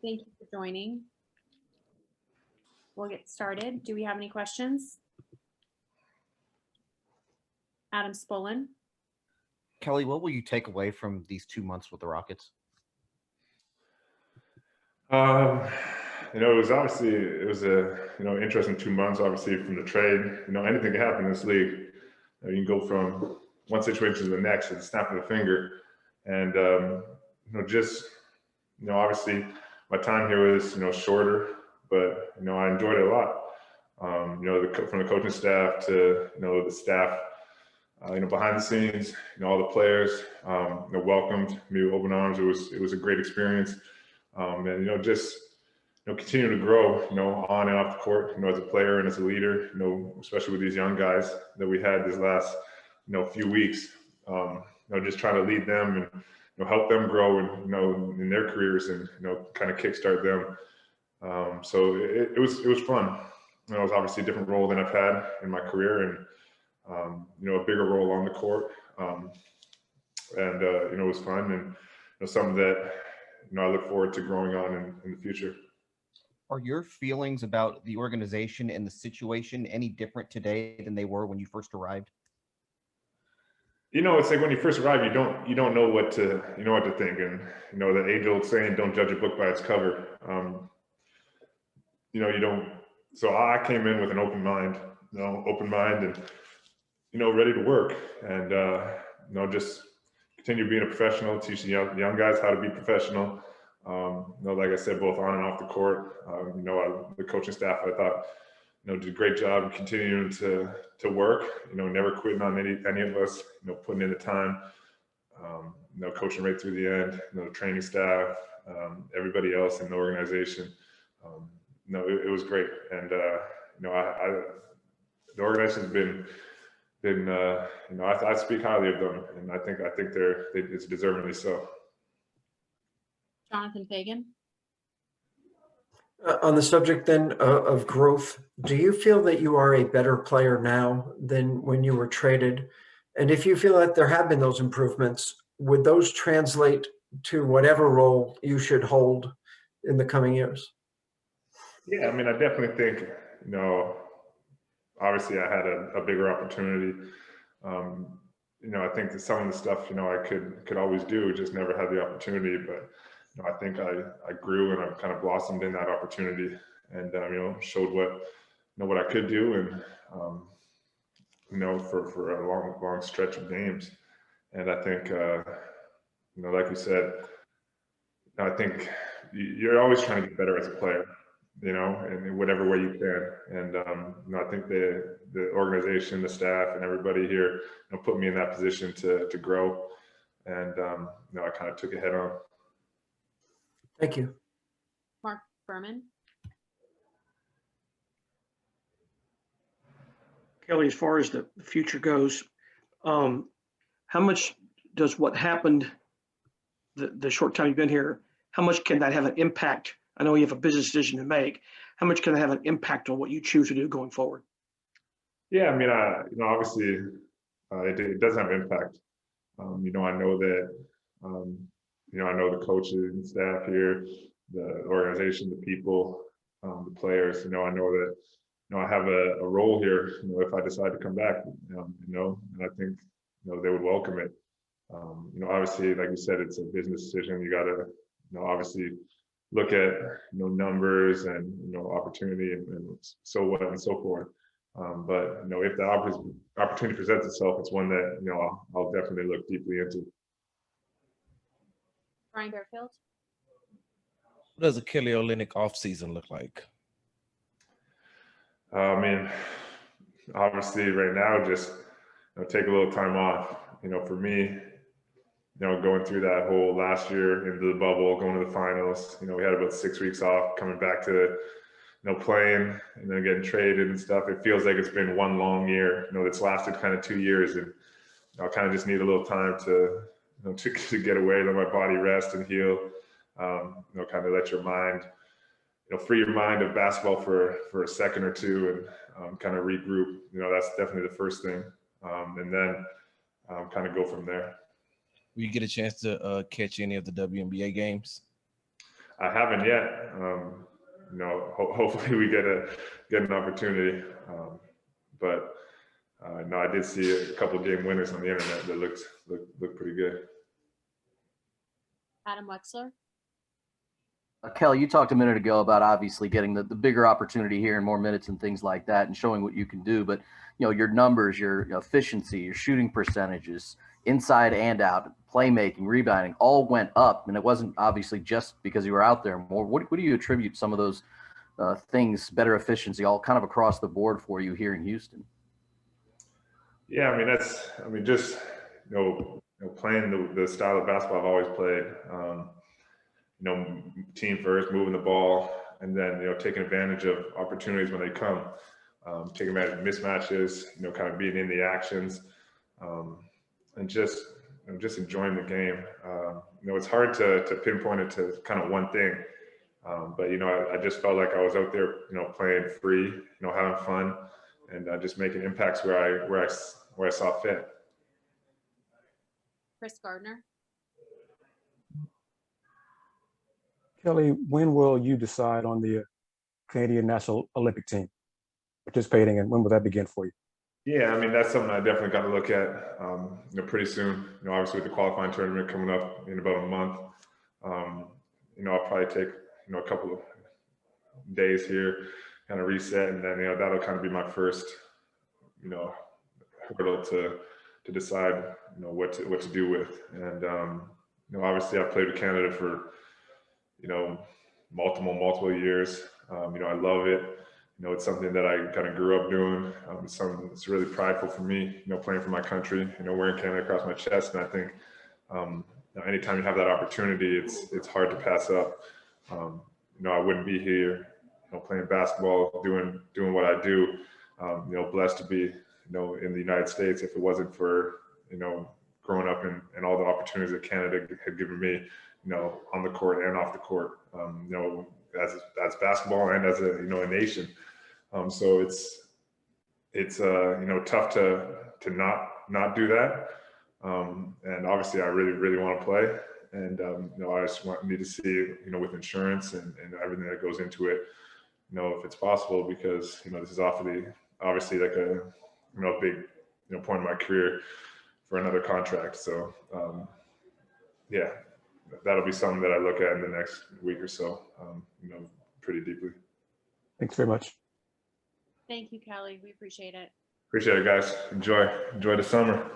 Thank you for joining. We'll get started. Do we have any questions? Adam Spolin. Kelly, what will you take away from these 2 months with the Rockets? It was obviously, it was a, interesting 2 months, obviously from the trade. Anything can happen in this league. You can go from one situation to the next at the snap of a finger. And, obviously my time here was, shorter, but, I enjoyed it a lot. From the coaching staff to, the staff, behind the scenes, all the players, welcomed me with open arms. It was a great experience. And, continue to grow, on and off the court, as a player and as a leader, especially with these young guys that we had this last, few weeks, just trying to lead them and, help them grow and, in their careers and, kind of kickstart them. So it was fun. It was obviously a different role than I've had in my career and, a bigger role on the court. It was fun and, something that, I look forward to growing on in the future. Are your feelings about the organization and the situation any different today than they were when you first arrived? It's like when you first arrive, you don't know what to think, and the age-old saying, "Don't judge a book by its cover." You don't. So I came in with an open mind, and ready to work, and just continue being a professional, teach the young guys how to be professional. Like I said, both on and off the court. The coaching staff, I thought, did a great job continuing to work. Never quitting on any of us. Putting in the time. Coaching right through the end. The training staff, everybody else in the organization. It was great, and the organization's been. I speak highly of them, and I think it's deservingly so. Jonathan Fagan. On the subject then of growth, do you feel that you are a better player now than when you were traded? And if you feel that there have been those improvements, would those translate to whatever role you should hold in the coming years? Yeah, I definitely think, obviously I had a bigger opportunity. I think that some of the stuff, I could always do, just never had the opportunity. But I think I grew and I kind of blossomed in that opportunity, and showed what I could do, and for a long stretch of games. And I think like you said, I think you're always trying to get better as a player, in whatever way you can. And I think the organization, the staff, and everybody here, put me in that position to grow, and I kind of took it head on. Thank you. Mark Berman. Kelly, as far as the future goes, how much does what happened the short time you've been here, how much can that have an impact? I know you have a business decision to make. How much can that have an impact on what you choose to do going forward? Yeah, obviously it does have impact. I know that, I know the coaches and staff here, the organization, the people, the players. I know that, I have a role here. If I decide to come back, and I think, they would welcome it. Obviously, like you said, it's a business decision. You got to, obviously look at, numbers and, opportunity and so what and so forth. But if the opportunity presents itself, it's one that, I'll definitely look deeply into. Brian Bearfield. What does a Kelly Olynyk offseason look like? Obviously right now, just take a little time off. For me, going through that whole last year into the bubble, going to the finals, we had about 6 weeks off, coming back to, playing and then getting traded and stuff. It feels like it's been one long year, that's lasted kind of 2 years, and I kind of just need a little time to, to get away, let my body rest and heal. Kind of let your mind, free your mind of basketball for a second or two, and kind of regroup. That's definitely the first thing, and then kind of go from there. Will you get a chance to catch any of the WNBA games? I haven't yet. You know, hopefully we get an opportunity. But no, I did see a couple game winners on the internet that looked pretty good. Adam Wexler? Kelly, you talked a minute ago about obviously getting the bigger opportunity here and more minutes and things like that and showing what you can do. But, you know, your numbers, your efficiency, your shooting percentages, inside and out, playmaking, rebounding, all went up. And it wasn't obviously just because you were out there more. What do you attribute some of those things, better efficiency, all kind of across the board for you here in Houston? Yeah, I mean, just, playing the style of basketball I've always played, team first, moving the ball, and then, taking advantage of opportunities when they come, taking advantage of mismatches, kind of being in the actions, and just enjoying the game. It's hard to pinpoint it to kind of one thing, but, I just felt like I was out there, playing free, having fun, and just making impacts where I saw fit. Chris Gardner? Kelly, when will you decide on the Canadian National Olympic team participating, and when will that begin for you? Yeah, I mean, that's something I definitely got to look at, pretty soon. Obviously with the qualifying tournament coming up in about a month, I'll probably take, a couple of days here, kind of reset, and then, that'll kind of be my first, hurdle to decide, what to do with. And, obviously I've played with Canada for, multiple years. I love it. It's something that I kind of grew up doing. It's something that's really prideful for me, playing for my country, wearing Canada across my chest. And I think, anytime you have that opportunity, it's hard to pass up. I wouldn't be here, playing basketball, doing what I do, blessed to be, in the United States if it wasn't for, growing up and all the opportunities that Canada had given me, on the court and off the court, as basketball and as a nation. So it's tough to not do that. And obviously I really want to play, and I just need to see with insurance and everything that goes into it, if it's possible, because this is obviously like a big point in my career for another contract. So yeah, that'll be something that I look at in the next week or so, pretty deeply. Thanks very much. Thank you, Kelly. We appreciate it. Appreciate it, guys. Enjoy the summer.